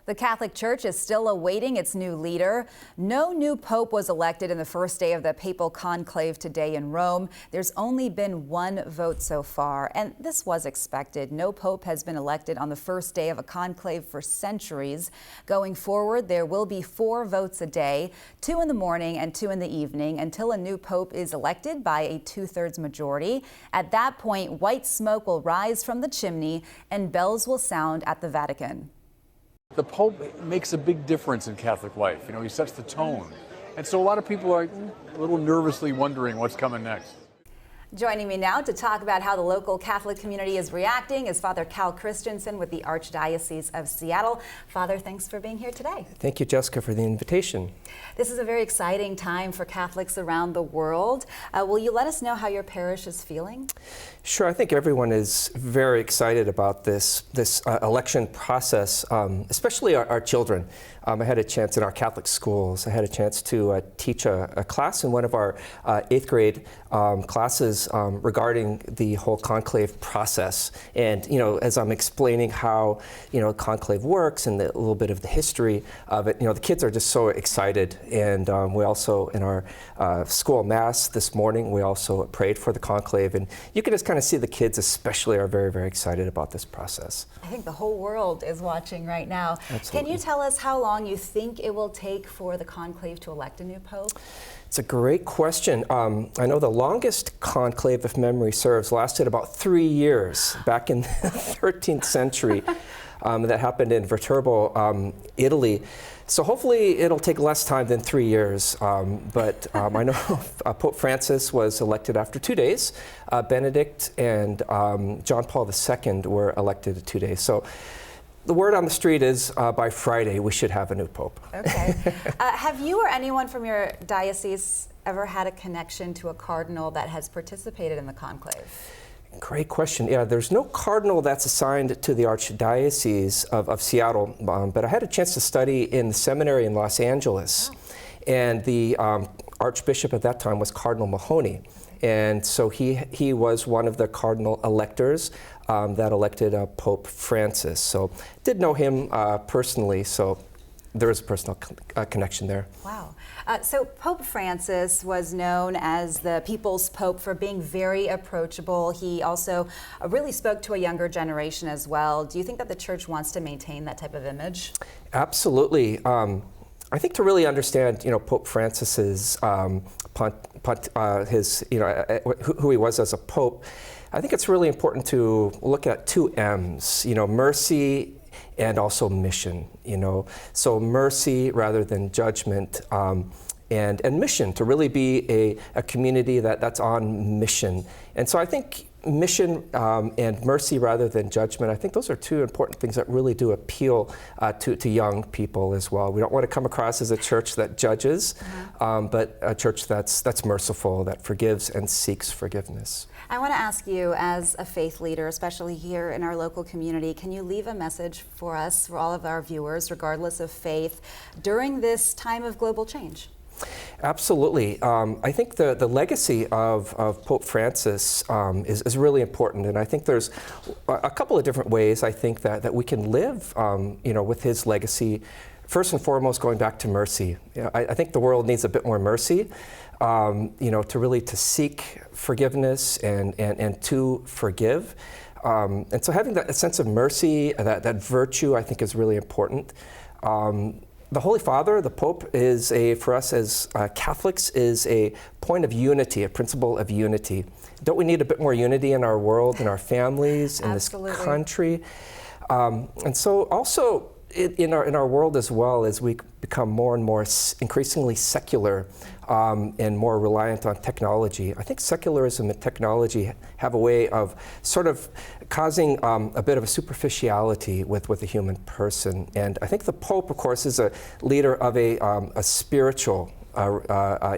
The Catholic Church is still awaiting its new leader. No new pope was elected in the first day of the papal conclave today in Rome. There's only been one vote so far, and this was expected. No pope has been elected on the first day of a conclave for centuries. Going forward, there will be 4 votes a day, 2 in the morning and 2 in the evening, until a new pope is elected by a 2/3 majority. At that point, white smoke will rise from the chimney and bells will sound at the Vatican. The Pope makes a big difference in Catholic life. You know, he sets the tone. And so a lot of people are a little nervously wondering what's coming next. Joining me now to talk about how the local Catholic community is reacting is Father Cal Christiansen with the Archdiocese of Seattle. Father, thanks for being here today. Thank you, Jessica, for the invitation. This is a very exciting time for Catholics around the world. Will you let us know how your parish is feeling? Sure, I think everyone is very excited about this election process, especially our children. I had a chance in our Catholic schools. I had a chance to teach a class in one of our 8th grade classes regarding the whole conclave process. And, you know, as I'm explaining how, you know, conclave works and a little bit of the history of it, you know, the kids are just so excited. And we also, in our school mass this morning, we also prayed for the conclave. And you can just kind of see the kids especially are very, very excited about this process. I think the whole world is watching right now. Absolutely. Can you tell us how long you think it will take for the conclave to elect a new pope? It's a great question. I know the longest conclave, if memory serves, lasted about 3 years back in the 13th century. That happened in Viterbo, Italy. So hopefully it'll take less time than 3 years. But I know Pope Francis was elected after 2 days. Benedict and John Paul II were elected in 2 days. So the word on the street is by Friday we should have a new pope. Okay. Have you or anyone from your diocese ever had a connection to a cardinal that has participated in the conclave? Great question. Yeah, there's no cardinal that's assigned to the Archdiocese of Seattle, but I had a chance to study in the seminary in Los Angeles. Oh. And the Archbishop at that time was Cardinal Mahoney. And so he was one of the cardinal electors that elected Pope Francis. So did know him personally, so there is a personal connection there. Wow. So Pope Francis was known as the people's pope for being very approachable. He also really spoke to a younger generation as well. Do you think that the church wants to maintain that type of image? Absolutely. I think to really understand, you know, Pope Francis's his, you know, who he was as a pope, I think it's really important to look at 2 M's, you know, mercy and also mission, you know. So mercy rather than judgment, and mission, to really be a community that's on mission. And so I think mission and mercy rather than judgment, I think those are 2 important things that really do appeal to young people as well. We don't want to come across as a church that judges, but a church that's merciful, that forgives and seeks forgiveness. I want to ask you, as a faith leader, especially here in our local community, can you leave a message for us, for all of our viewers, regardless of faith, during this time of global change? Absolutely. I think the legacy of Pope Francis is really important, and I think there's a couple of different ways I think that we can live, you know, with his legacy. First and foremost, going back to mercy. You know, I think the world needs a bit more mercy, you know, to seek forgiveness and to forgive. And so having that sense of mercy, that virtue, I think is really important. The Holy Father, the Pope, is for us as Catholics, is a point of unity, a principle of unity. Don't we need a bit more unity in our world, in our families, in Absolutely. This country? And so also in our world as well, as we become more and more increasingly secular and more reliant on technology, I think secularism and technology have a way of sort of causing a bit of a superficiality with the human person. And I think the Pope, of course, is a leader of a spiritual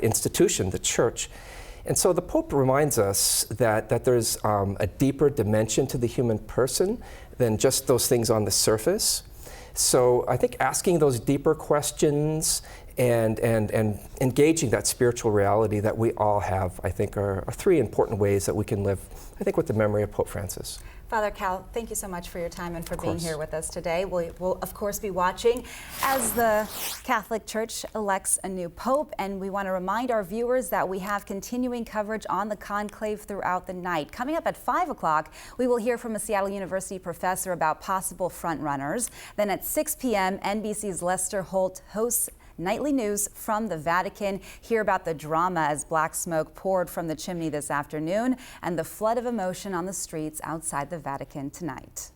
institution, the Church. And so the Pope reminds us that there's a deeper dimension to the human person than just those things on the surface. So I think asking those deeper questions and engaging that spiritual reality that we all have, I think, are 3 important ways that we can live, I think, with the memory of Pope Francis. Father Cal, thank you so much for your time and for being here with us today. We'll of course be watching as the Catholic Church elects a new pope, and we want to remind our viewers that we have continuing coverage on the conclave throughout the night. Coming up at 5 o'clock, we will hear from a Seattle University professor about possible frontrunners. Then at 6 p.m., NBC's Lester Holt hosts Nightly News from the Vatican. Hear about the drama as black smoke poured from the chimney this afternoon and the flood of emotion on the streets outside the Vatican tonight.